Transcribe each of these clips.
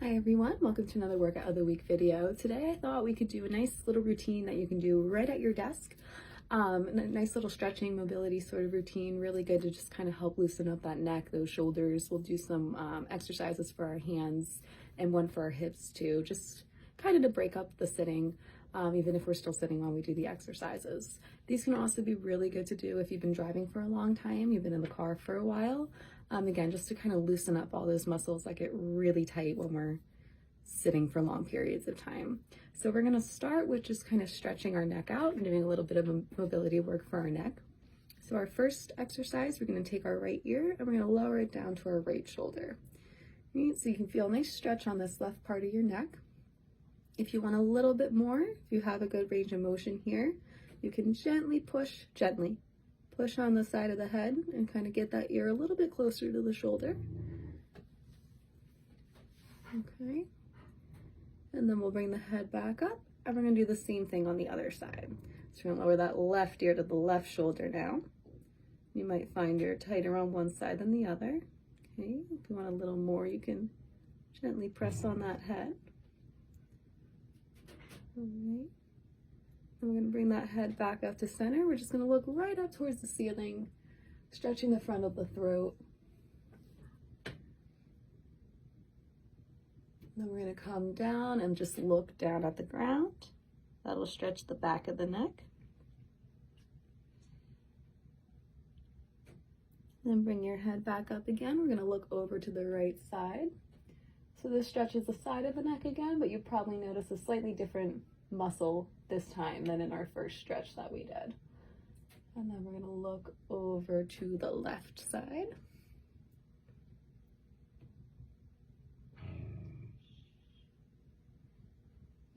Hi everyone, welcome to another workout of the week video. Today I thought we could do a nice little routine that you can do right at your desk. A nice little stretching mobility sort of routine, really good to just kind of help loosen up that neck, those shoulders. We'll do some exercises for our hands and one for our hips too, just kind of to break up the sitting, even if we're still sitting while we do the exercises. These can also be really good to do if you've been driving for a long time, you've been in the car for a while. Again, just to kind of loosen up all those muscles that get really tight when we're sitting for long periods of time. So we're gonna start with just kind of stretching our neck out and doing a little bit of mobility work for our neck. So our first exercise, we're gonna take our right ear and we're gonna lower it down to our right shoulder. Right? So you can feel a nice stretch on this left part of your neck. If you want a little bit more, if you have a good range of motion here, you can gently push on the side of the head and kind of get that ear a little bit closer to the shoulder. Okay. And then we'll bring the head back up and we're gonna do the same thing on the other side. So we're gonna lower that left ear to the left shoulder now. You might find you're tighter on one side than the other. Okay, if you want a little more, you can gently press on that head. All right. And we're gonna bring that head back up to center. We're just gonna look right up towards the ceiling, stretching the front of the throat. Then we're going to come down and just look down at the ground. That'll stretch the back of the neck. Then bring your head back up again. We're going to look over to the right side. So this stretches the side of the neck again, but you probably notice a slightly different muscle this time than in our first stretch that we did. And then we're going to look over to the left side.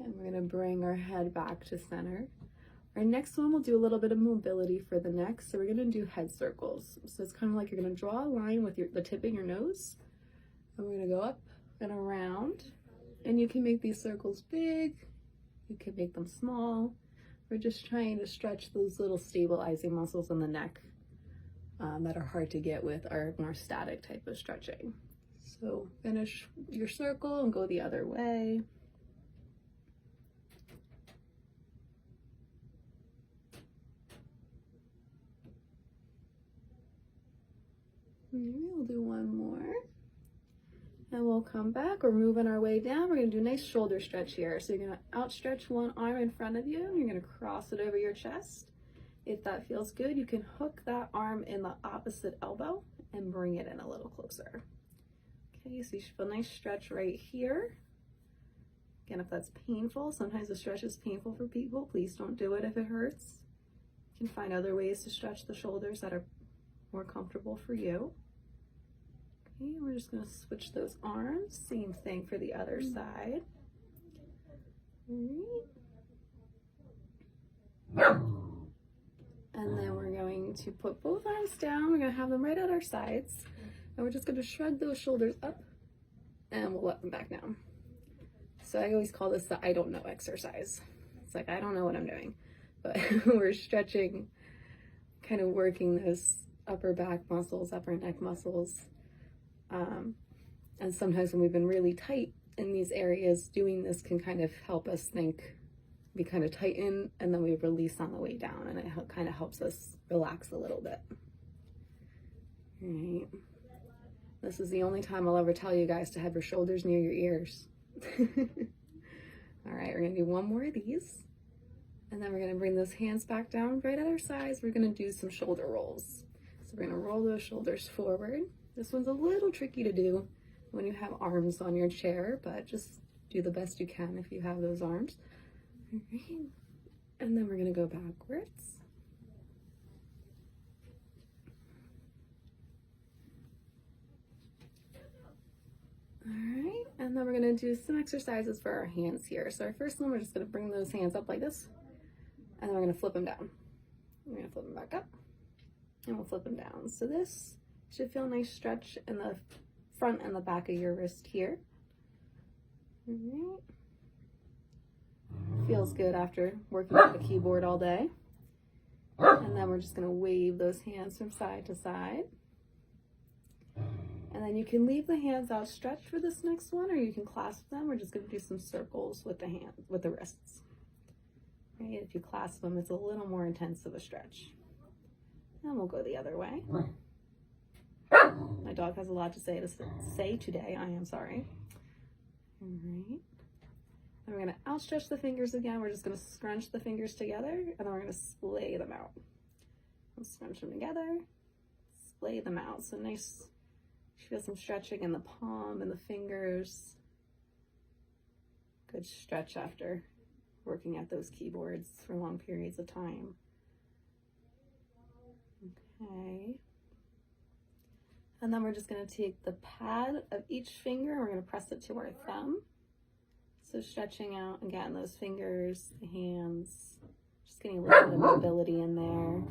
And we're going to bring our head back to center. Our next one, we'll do a little bit of mobility for the neck. So we're going to do head circles. So it's kind of like you're going to draw a line with the tip of your nose. And we're going to go up and around. And you can make these circles big. You can make them small. We're just trying to stretch those little stabilizing muscles in the neck that are hard to get with our more static type of stretching. So finish your circle and go the other way. We'll do one more and we'll come back. We're moving our way down. We're going to do a nice shoulder stretch here. So you're going to outstretch one arm in front of you and you're going to cross it over your chest. If that feels good, you can hook that arm in the opposite elbow and bring it in a little closer. Okay, so you should feel a nice stretch right here. Again, if that's painful, sometimes the stretch is painful for people. Please don't do it if it hurts. You can find other ways to stretch the shoulders that are more comfortable for you. Okay, we're just going to switch those arms. Same thing for the other side. All right. And then we're going to put both arms down. We're going to have them right at our sides. And we're just going to shrug those shoulders up and we'll let them back down. So I always call this the I don't know exercise. It's like, I don't know what I'm doing, but we're stretching, kind of working those upper back muscles, upper neck muscles. And sometimes when we've been really tight in these areas, doing this can kind of help us think, we kind of tighten and then we release on the way down, and it kind of helps us relax a little bit. All right. This is the only time I'll ever tell you guys to have your shoulders near your ears. All right, we're gonna do one more of these. And then we're gonna bring those hands back down right at our sides. We're gonna do some shoulder rolls. So we're gonna roll those shoulders forward. This one's a little tricky to do when you have arms on your chair, but just do the best you can if you have those arms. All right. And then we're gonna go backwards. All right, and then we're gonna do some exercises for our hands here. So our first one, we're just gonna bring those hands up like this, and then we're gonna flip them down. We're gonna flip them back up, and we'll flip them down. So this should feel a nice stretch in the front and the back of your wrist here. All right. Feels good after working at the keyboard all day. And then we're just gonna wave those hands from side to side. And then you can leave the hands outstretched for this next one, or you can clasp them. We're just going to do some circles with the hands, with the wrists. Right? If you clasp them, it's a little more intense of a stretch. And we'll go the other way. My dog has a lot to say today. I am sorry. All right. And we're going to outstretch the fingers again. We're just going to scrunch the fingers together, and then we're going to splay them out. We'll scrunch them together, splay them out. So nice, feel some stretching in the palm and the fingers. Good stretch after working at those keyboards for long periods of time. Okay. And then we're just going to take the pad of each finger, and we're going to press it to our thumb. So stretching out, again, those fingers, the hands, just getting a little bit of mobility in there.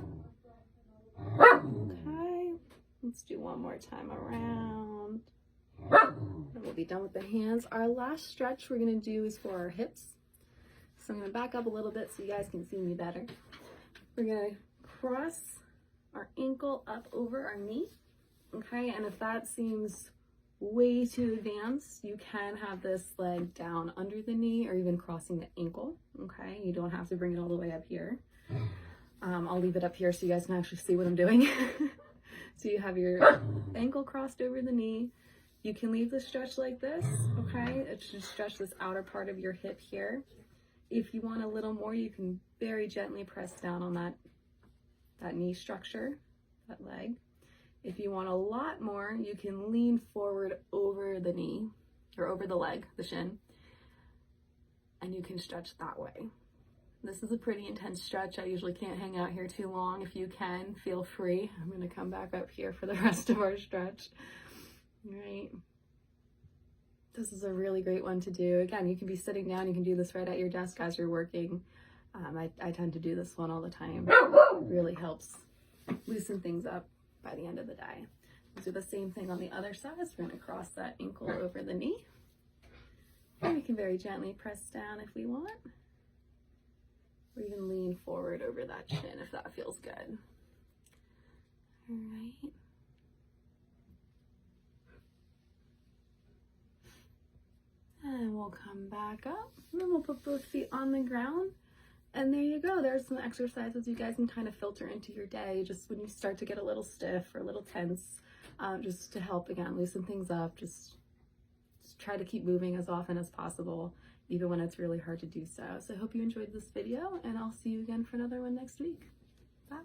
Okay, let's do one more time around. And we'll be done with the hands. Our last stretch we're going to do is for our hips. So I'm going to back up a little bit so you guys can see me better. We're going to cross our ankle up over our knee. Okay, and if that seems way too advanced, you can have this leg down under the knee or even crossing the ankle. Okay, you don't have to bring it all the way up here. I'll leave it up here so you guys can actually see what I'm doing. So you have your ankle crossed over the knee. You can leave the stretch like this, okay? It should stretch this outer part of your hip here. If you want a little more, you can very gently press down on that knee structure, that leg. If you want a lot more, you can lean forward over the knee, or over the leg, the shin, and you can stretch that way. This is a pretty intense stretch. I usually can't hang out here too long. If you can, feel free. I'm going to come back up here for the rest of our stretch. All right. This is a really great one to do. Again, you can be sitting down. You can do this right at your desk as you're working. I tend to do this one all the time. It really helps loosen things up by the end of the day. We'll do the same thing on the other side. So we're going to cross that ankle over the knee. And we can very gently press down if we want. Or even lean forward over that chin if that feels good. All right. And we'll come back up. And then we'll put both feet on the ground. And there you go. There's some exercises you guys can kind of filter into your day just when you start to get a little stiff or a little tense, just to help, again, loosen things up. Just try to keep moving as often as possible, even when it's really hard to do so. So I hope you enjoyed this video, and I'll see you again for another one next week. Bye.